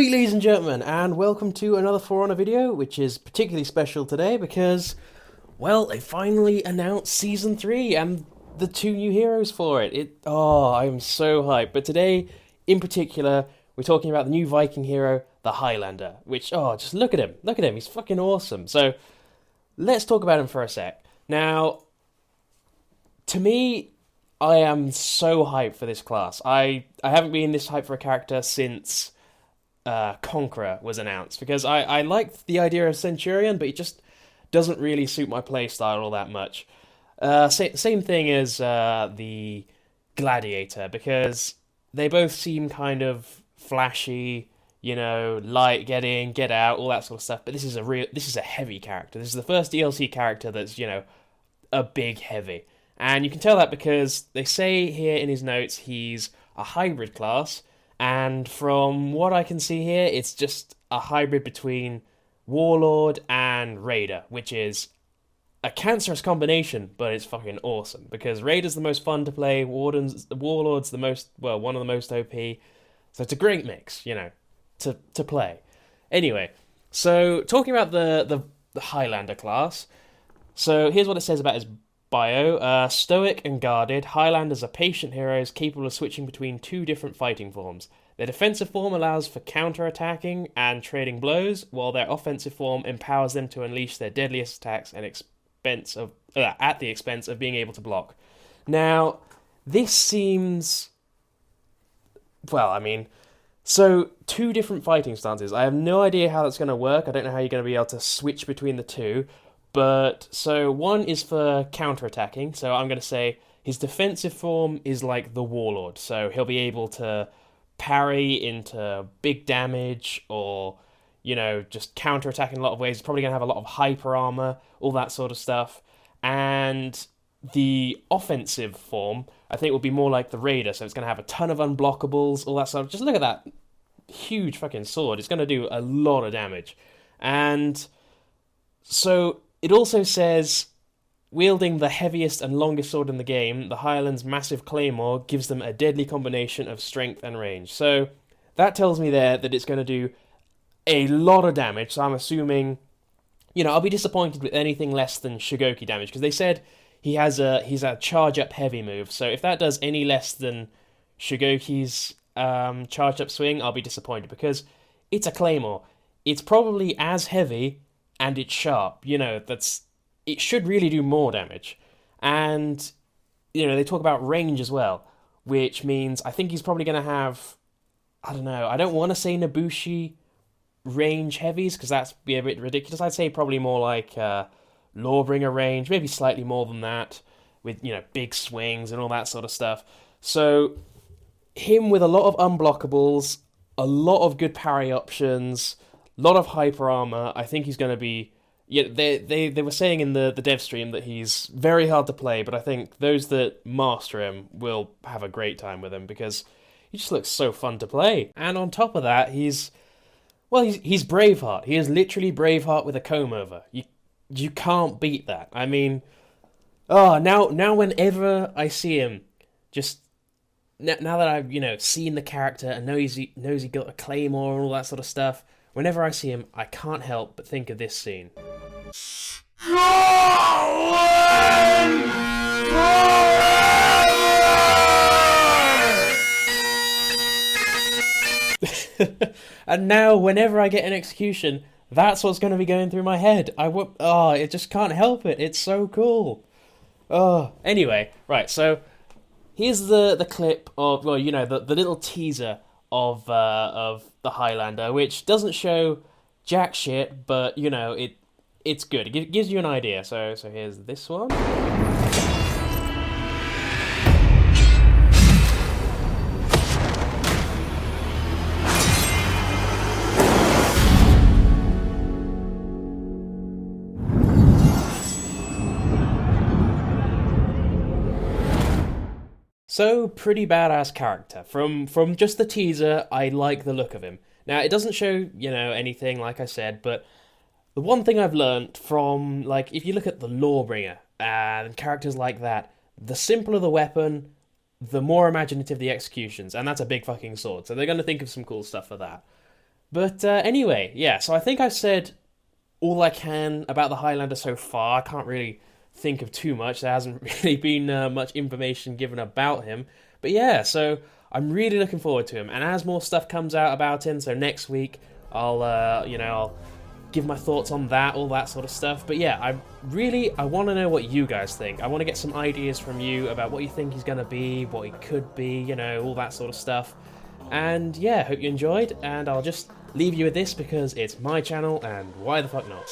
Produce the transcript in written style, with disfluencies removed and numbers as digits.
Alright, ladies and gentlemen, and welcome to another For Honor video, which is particularly special today because, well, they finally announced Season 3 and the two new heroes for it. I am so hyped. But today, in particular, we're talking about the new Viking hero, the Highlander, which, just look at him. Look at him, he's fucking awesome. So, let's talk about him for a sec. Now, to me, I am so hyped for this class. I haven't been this hyped for a character since Conqueror was announced, because I liked the idea of Centurion, but it just doesn't really suit my playstyle all that much. Same thing as the Gladiator, because they both seem kind of flashy, light, get in, get out, all that sort of stuff. But this is a heavy character. This is the first DLC character that's, a big heavy. And you can tell that because they say here in his notes he's a hybrid class, and from what I can see here, it's just a hybrid between Warlord and Raider, which is a cancerous combination, but it's fucking awesome, because Raider's the most fun to play, Warlord's one of the most OP, so it's a great mix, to play. Anyway, so talking about the Highlander class, so here's what it says about his bio. Stoic and guarded, Highlanders are patient heroes capable of switching between two different fighting forms. Their defensive form allows for counter-attacking and trading blows, while their offensive form empowers them to unleash their deadliest attacks at the expense of being able to block. Now, this seems... so two different fighting stances. I have no idea how that's going to work. I don't know how you're going to be able to switch between the two. But, so one is for counter-attacking, so I'm going to say his defensive form is like the Warlord, so he'll be able to parry into big damage, or, just counter-attack in a lot of ways. He's probably going to have a lot of hyper armor, all that sort of stuff. And the offensive form, I think, will be more like the Raider, so it's going to have a ton of unblockables, all that stuff. Just look at that huge fucking sword. It's going to do a lot of damage. And so it also says, wielding the heaviest and longest sword in the game, the Highland's massive claymore gives them a deadly combination of strength and range. So that tells me there that it's going to do a lot of damage. So I'm assuming, I'll be disappointed with anything less than Shigoki damage, because they said he's a charge up heavy move. So if that does any less than Shigoki's charge up swing, I'll be disappointed, because it's a claymore. It's probably as heavy, and it's sharp, it should really do more damage. And, they talk about range as well, which means I think he's probably going to have, I don't know, I don't want to say Nobushi range heavies, because that's be a bit ridiculous. I'd say probably more like Lawbringer range, maybe slightly more than that, with, big swings and all that sort of stuff. So, him with a lot of unblockables, a lot of good parry options, lot of hyper armor. I think he's going to be... Yeah, they were saying in the dev stream that he's very hard to play, but I think those that master him will have a great time with him, because he just looks so fun to play. And on top of that, he's Braveheart. He is literally Braveheart with a comb over. You can't beat that. I mean, now whenever I see him, just now that I've seen the character and knows he got a claymore and all that sort of stuff, whenever I see him, I can't help but think of this scene. And now, whenever I get an execution, that's what's going to be going through my head. It just can't help it. It's so cool. Anyway, right, so here's the clip of, the little teaser of the Highlander, which doesn't show jack shit, but it's good. It gives you an idea. So here's this one. So, pretty badass character. From just the teaser, I like the look of him. Now, it doesn't show, anything, like I said, but the one thing I've learnt from, if you look at the Lawbringer and characters like that, the simpler the weapon, the more imaginative the executions, and that's a big fucking sword, so they're going to think of some cool stuff for that. But anyway, yeah, so I think I've said all I can about the Highlander so far. I can't really think of too much. There hasn't really been much information given about him. But yeah, so I'm really looking forward to him. And as more stuff comes out about him, so next week I'll give my thoughts on that, all that sort of stuff. But yeah, I want to know what you guys think. I want to get some ideas from you about what you think he's going to be, what he could be, all that sort of stuff. And yeah, hope you enjoyed, and I'll just leave you with this because it's my channel, and why the fuck not?